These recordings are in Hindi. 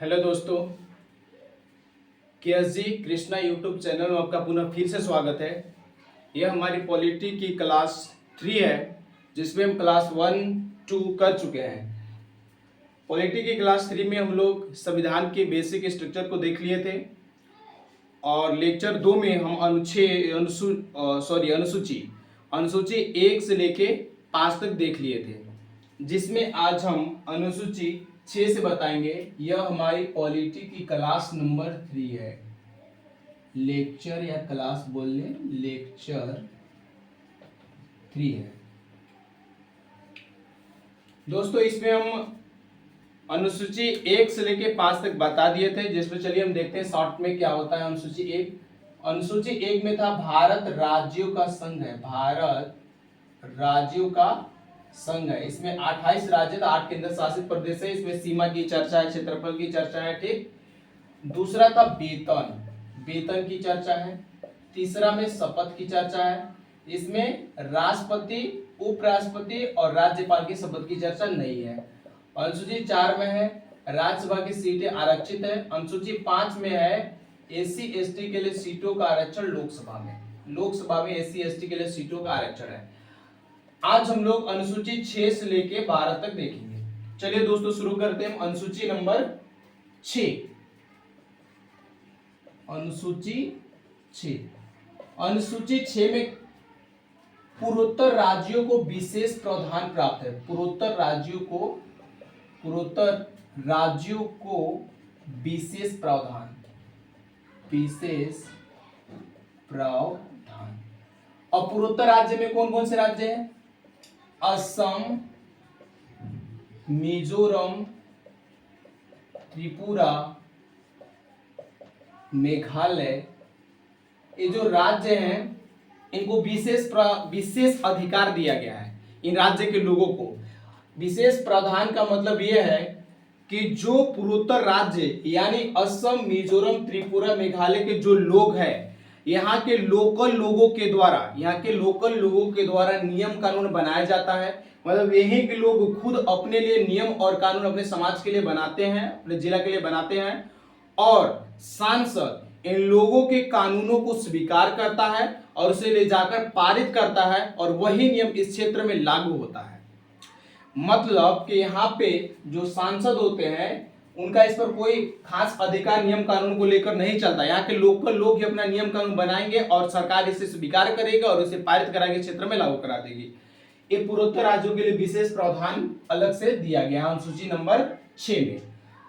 हेलो दोस्तों, KSG कृष्णा यूट्यूब चैनल में आपका पुनः फिर से स्वागत है। यह हमारी पॉलिटी की क्लास 3 है, जिसमें हम क्लास 1, 2 कर चुके हैं। पॉलिटी की क्लास 3 में हम लोग संविधान के बेसिक स्ट्रक्चर को देख लिए थे और लेक्चर 2 में हम अनुसूची 1 से लेके 5 तक देख लिए थे, जिसमें आज हम अनुसूची 6 से बताएंगे। यह हमारी पॉलिटी की क्लास नंबर 3 है। लेक्चर या क्लास बोल लें, लेक्चर 3 है दोस्तों। इसमें हम अनुसूची 1 से लेके 5 तक बता दिए थे, जिसमें चलिए हम देखते हैं शॉर्ट में क्या होता है। अनुसूची 1, अनुसूची 1 में था भारत राज्यों का संघ है। भारत राज्यों का संघ है। इसमें 28 राज्य था, 8 केंद्र शासित प्रदेश है। इसमें सीमा की चर्चा है, क्षेत्रफल की चर्चा है, ठीक। दूसरा था वेतन, वेतन की चर्चा है। तीसरा में शपथ की चर्चा है। इसमें राष्ट्रपति, उपराष्ट्रपति और राज्यपाल की शपथ की चर्चा नहीं है। अनुसूची 4 में है राज्यसभा की सीटें आरक्षित है। अनुसूची 5 में है SC ST के लिए सीटों का आरक्षण लोकसभा में। लोकसभा में SC ST के लिए सीटों का आरक्षण है। आज हम लोग अनुसूची 6 से लेके 12 तक देखेंगे। चलिए दोस्तों शुरू करते हैं। अनुसूची नंबर 6, अनुसूची 6। अनुसूची 6 में पूर्वोत्तर राज्यों को विशेष प्रावधान प्राप्त है। पूर्वोत्तर राज्यों को विशेष प्रावधान, विशेष प्रावधान। और पूर्वोत्तर राज्य में कौन कौन से राज्य हैं? असम, मिजोरम, त्रिपुरा, मेघालय, ये जो राज्य हैं इनको विशेष अधिकार दिया गया है। इन राज्य के लोगों को विशेष प्रावधान का मतलब यह है कि जो पूर्वोत्तर राज्य यानी असम, मिजोरम, त्रिपुरा, मेघालय के जो लोग हैं, यहाँ के लोकल लोगों के द्वारा नियम कानून बनाया जाता है। मतलब यहीं के लोग खुद अपने लिए नियम और कानून अपने समाज के लिए बनाते हैं, अपने जिला के लिए बनाते हैं, और सांसद इन लोगों के कानूनों को स्वीकार करता है और उसे ले जाकर पारित करता है, और वही नियम इस क्षेत्र में लागू होता है। मतलब कि यहाँ पे जो सांसद होते हैं उनका इस पर कोई खास अधिकार नियम कानून को लेकर नहीं चलता। यहाँ के लोकल लोग ही अपना नियम कानून बनाएंगे और सरकार इसे स्वीकार करेगी और इसे पारित करा के क्षेत्र में लागू करा देगी। ये पूर्वोत्तर राज्यों के लिए विशेष प्रावधान अलग से दिया गया अनुसूची नंबर 6 में।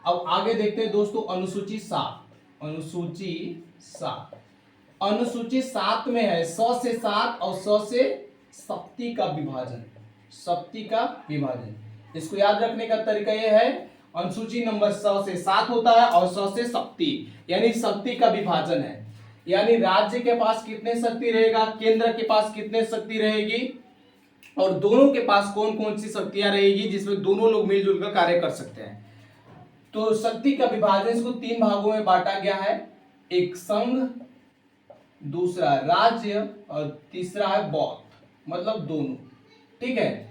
अब आगे देखते हैं दोस्तों अनुसूची 7। अनुसूची 7, अनुसूची 7 में है 100 से 7 और 100 से शक्ति का विभाजन। शक्ति का विभाजन, इसको याद रखने का तरीका यह है, अनुसूची नंबर 100 से 7 होता है और 100 से शक्ति, यानी शक्ति का विभाजन है। यानी राज्य के पास कितने शक्ति रहेगा, केंद्र के पास कितने शक्ति रहेगी, और दोनों के पास कौन कौन सी शक्तियां रहेगी जिसमें दोनों लोग मिलजुल कर कार्य कर सकते हैं। तो शक्ति का विभाजन इसको 3 भागों में बांटा गया है। एक संघ, दूसरा राज्य और तीसरा है बौद्ध, मतलब दोनों, ठीक है।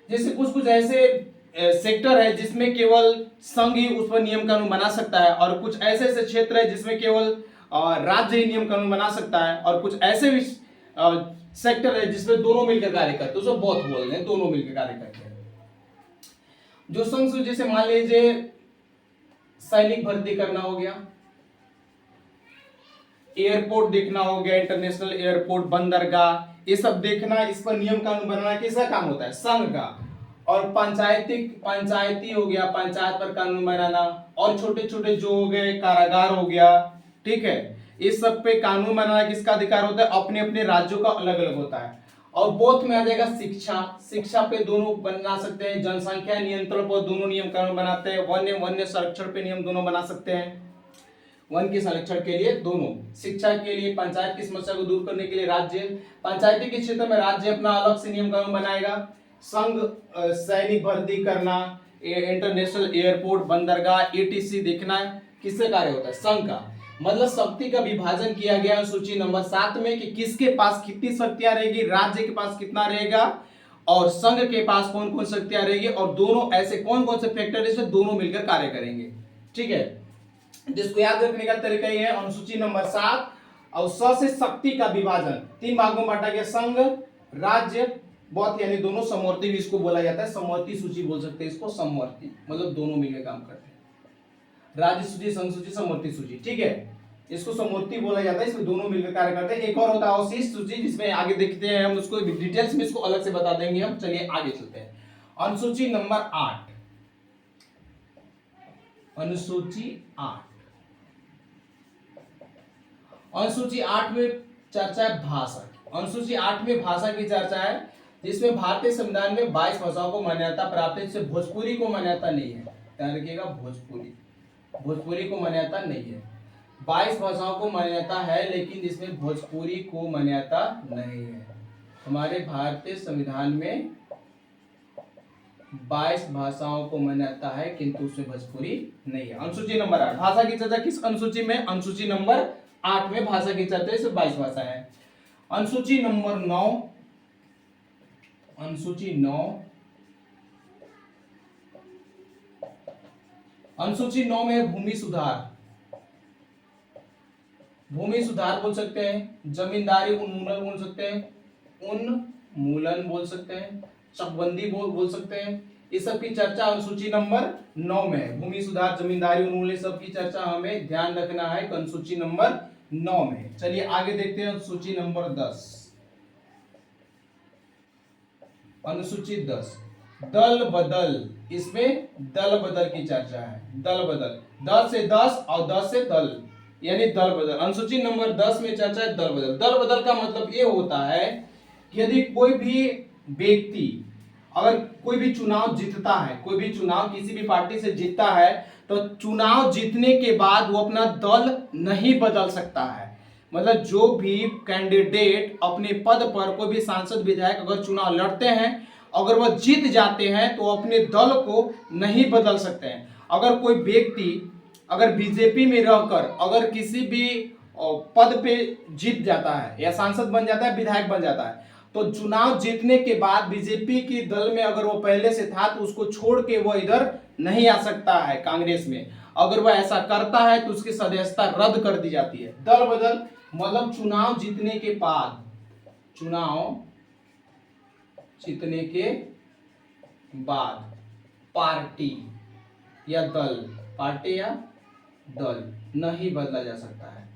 जैसे कुछ कुछ ऐसे सेक्टर है जिसमें केवल संघ ही उस पर नियम कानून बना सकता है, और कुछ ऐसे ऐसे क्षेत्र है जिसमें केवल राज्य ही नियम कानून बना सकता है, और कुछ ऐसे भी सेक्टर है जिसमें दोनों मिलकर कार्य करते हैं, उसको बौद्ध बोल रहे हैं, दोनों मिलकर कार्य करते हैं। जो संघ, जैसे मान लीजिए सैनिक भर्ती करना हो गया, एयरपोर्ट देखना हो गया, इंटरनेशनल एयरपोर्ट, बंदरगाह, ये सब देखना, इस पर नियम कानून बनाना किसका काम होता है? संघ का। और पंचायती हो गया, पंचायत पर कानून बनाना, और छोटे छोटे जो हो गए कारागार हो गया, ठीक है, इस सब पे कानून बनाना किसका अधिकार होता है? अपने अपने राज्यों का अलग अलग होता है। और बोथ में आ जाएगा शिक्षा, शिक्षा पे दोनों बना सकते हैं, जनसंख्या नियंत्रण पर दोनों नियम कानून बनाते हैं, वन्य संरक्षण पे नियम दोनों बना सकते हैं। वन के संरक्षण के लिए दोनों, शिक्षा के लिए, पंचायत की समस्या को दूर करने के लिए राज्य, पंचायती के क्षेत्र में राज्य अपना अलग से नियम कानून बनाएगा। संघ सैनिक भर्ती करना, इंटरनेशनल एयरपोर्ट, बंदरगाह, ETC देखना किससे कार्य होता है? संघ का। मतलब शक्ति का विभाजन किया गया सूची नंबर 7 में कि किसके पास कितनी शक्तियां रहेगी, राज्य के पास कितना रहेगा, और संघ के पास कौन कौन शक्तियां रहेगी, और दोनों ऐसे कौन कौन से फैक्टर है जिसमें दोनों मिलकर कार्य करेंगे। ठीक है, जिसको याद रखने का तरीका ये है, अनुसूची नंबर 7 और स से शक्ति का विभाजन 3 भागों में बांटा गया, संघ, राज्य, बहुत यानी दोनों, समवर्ती भी इसको बोला जाता है, समवर्ती सूची बोल सकते हैं इसको, समवर्ती मतलब दोनों मिलकर काम करते हैं, राज्य सूची, संघ सूची, समवर्ती सूची, ठीक है, इसको समवर्ती बोला जाता है, इसमें दोनों मिलकर कार्य करते हैं। एक और होता है अवशिष्ट सूची, जिसमें आगे देखते हैं हम उसको डिटेल्स में, इसको अलग से बता देंगे हम। चलिए आगे चलते हैं। अनुसूची नंबर 8, अनुसूची 8, अनुसूची 8 में चर्चा है भाषा की। अनुसूची 8 में भाषा की चर्चा है, जिसमें भारतीय संविधान में 22 भाषाओं को मान्यता प्राप्त है, जिससे भोजपुरी को मान्यता नहीं है। ध्यान रखिएगा, भोजपुरी को मान्यता नहीं है। 22 भाषाओं को मान्यता है, लेकिन जिसमें भोजपुरी को मान्यता नहीं है। हमारे भारतीय संविधान में 22 भाषाओं को मान्यता है, किंतु उसमें भोजपुरी नहीं है। अनुसूची नंबर 8, भाषा की चर्चा किस अनुसूची में? अनुसूची नंबर 8 में भाषा की चर्चा, इसमें 22 भाषा है। अनुसूची नंबर 9, अनुसूची 9, अनुसूची 9 में भूमि सुधार, भूमि सुधार बोल सकते हैं, जमींदारी उन्मूलन बोल सकते हैं, उन्मूलन बोल सकते हैं, चकबंदी बोल सकते हैं। इस सब की चर्चा अनुसूची नंबर 9 में है। भूमि सुधार, जमींदारी उन्मूलन, सब की चर्चा हमें ध्यान रखना है अनुसूची नंबर 9 में। चलिए आगे देखते हैं अनुसूची नंबर 10। अनुसूची 10, दल बदल, इसमें दल बदल की चर्चा है। दल बदल, दल से 10 और 10 से दल, यानी दल बदल। अनुसूची नंबर 10 में चर्चा है दल बदल। दल बदल का मतलब ये होता है कि यदि कोई भी व्यक्ति अगर कोई भी चुनाव जीतता है, कोई भी चुनाव किसी भी पार्टी से जीतता है, तो चुनाव जीतने के बाद वो अपना दल नहीं बदल सकता है। मतलब जो भी कैंडिडेट अपने पद पर, कोई भी सांसद विधायक अगर चुनाव लड़ते हैं, अगर वह जीत जाते हैं तो अपने दल को नहीं बदल सकते हैं। अगर कोई व्यक्ति अगर बीजेपी में रहकर अगर किसी भी पद पे जीत जाता है या सांसद बन जाता है, विधायक बन जाता है, तो चुनाव जीतने के बाद बीजेपी की दल में अगर वो पहले से था तो उसको छोड़ के वो इधर नहीं आ सकता है कांग्रेस में। अगर वह ऐसा करता है तो उसकी सदस्यता रद्द कर दी जाती है। दल बदल मतलब चुनाव जीतने के बाद, चुनाव जीतने के बाद पार्टी या दल, पार्टी या दल नहीं बदला जा सकता है,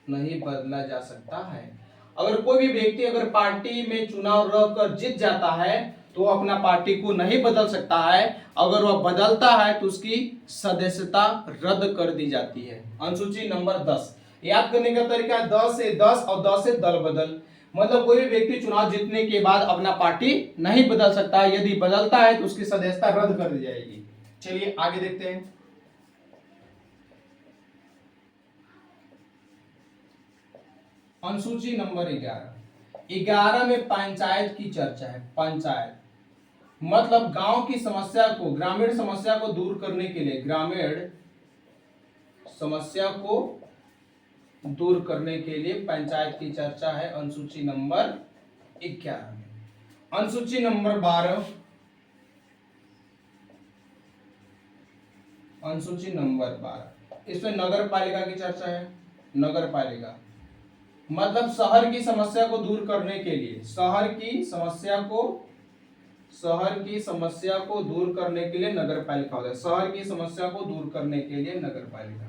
नहीं बदला जा सकता है। अगर कोई भी व्यक्ति अगर पार्टी में चुनाव रहकर जीत जाता है तो अपना पार्टी को नहीं बदल सकता है। अगर वह बदलता है तो उसकी सदस्यता रद्द कर दी जाती है। अनुसूची नंबर 10, याद करने का तरीका 10 से 10 और 10 से दल बदल, मतलब कोई भी व्यक्ति चुनाव जीतने के बाद अपना पार्टी नहीं बदल सकता, यदि बदलता है तो उसकी सदस्यता रद्द कर दी जाएगी। चलिए आगे देखते हैं। अनुसूची नंबर 11 में पंचायत की चर्चा है। पंचायत मतलब गांव की समस्या को, ग्रामीण समस्या को दूर करने के लिए, ग्रामीण समस्या को दूर करने के लिए पंचायत की चर्चा है अनुसूची नंबर 11 में। अनुसूची नंबर 12, अनुसूची नंबर 12, इसमें नगर पालिका की चर्चा है। नगर पालिका मतलब शहर की समस्या को दूर करने के लिए, शहर की समस्या को दूर करने के लिए नगर पालिका होता है। शहर की समस्या को दूर करने के लिए नगर पालिका,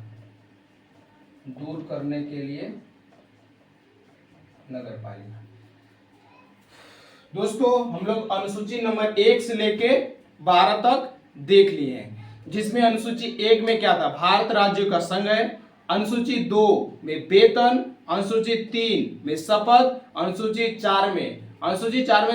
दूर करने के लिए नगर पालिका। दोस्तों हम लोग अनुसूची नंबर 1 से लेके 12 तक देख लिए हैं, जिसमें अनुसूची 1 में क्या था, भारत राज्यों का संघ है। अनुसूची 2 में वेतन, अनुसूची 3 में शपथ, अनुसूची 4 में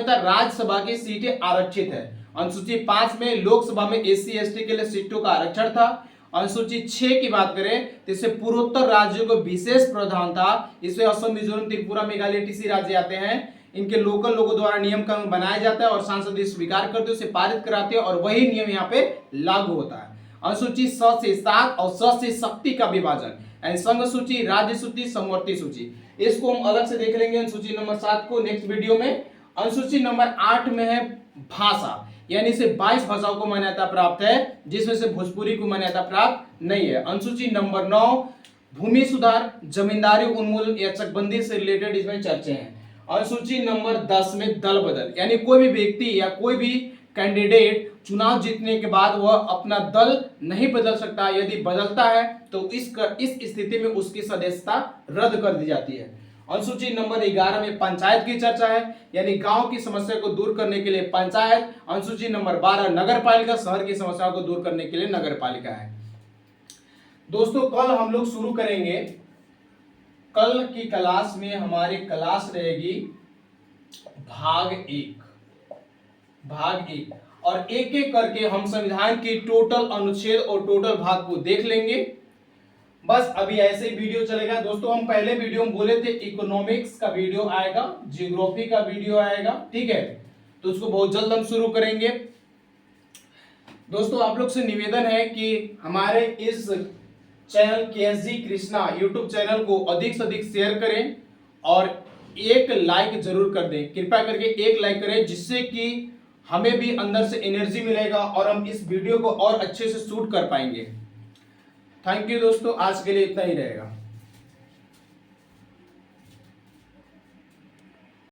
था राज्यसभा की सीटें आरक्षित है। अनुसूची 5 में लोकसभा में एससी एसटी के लिए सीटों का आरक्षण था। अनुसूची 6 की बात करें तो इससे पूर्वोत्तर राज्यों को विशेष प्रावधान था। इसमें असम, मिजोरम, त्रिपुरा, मेघालय, टीसी राज्य आते हैं। इनके लोकल लोगों द्वारा नियम कानून बनाया जाता है और सांसद स्वीकार करते, उसे पारित कराते हैं और वही नियम यहाँ पे लागू होता है। अनुसूची 6 से 7 और 6 से शक्ति का विभाजन, संघ सूची, राज्य सूची, समवर्ती सूची, इसको हम अलग से देख लेंगे अनुसूची नंबर 7 को नेक्स्ट वीडियो में। अनुसूची नंबर 8 में है भाषा, यानी से 22 भाषाओं को मान्यता प्राप्त है, जिसमें से भोजपुरी को मान्यता प्राप्त नहीं है। अनुसूची नंबर 9 भूमि सुधार, जमींदारी उन्मूलन या चकबंदी से रिलेटेड इसमें चर्चे हैं। अनुसूची नंबर 10 में दल बदल, यानी कोई भी व्यक्ति या कोई भी कैंडिडेट चुनाव जीतने के बाद वह अपना दल नहीं बदल सकता। यदि बदलता है तो इस स्थिति में उसकी सदस्यता रद्द कर दी जाती है। अनुसूची नंबर 11 में पंचायत की चर्चा है, यानी गांव की समस्या को दूर करने के लिए पंचायत। अनुसूची नंबर 12 नगर पालिका, शहर की समस्याओं को दूर करने के लिए नगर पालिका है। दोस्तों कल हम लोग शुरू करेंगे, कल की क्लास में हमारी क्लास रहेगी भाग 1 और एक एक करके हम संविधान की टोटल अनुच्छेद और टोटल भाग को देख लेंगे। बस अभी ऐसे ही वीडियो चलेगा। दोस्तों हम पहले वीडियो में बोले थे इकोनॉमिक्स का वीडियो आएगा, जियोग्राफी का वीडियो आएगा, ठीक है, तो उसको बहुत जल्द हम शुरू करेंगे। दोस्तों आप लोग से निवेदन है कि हमारे इस channel KSG Krishna YouTube channel को अधिक से अधिक शेयर करें और एक लाइक जरूर कर दें, कृपया करके एक लाइक करें, जिससे कि हमें भी अंदर से एनर्जी मिलेगा और हम इस वीडियो को और अच्छे से शूट कर पाएंगे। थैंक यू दोस्तों, आज के लिए इतना ही रहेगा।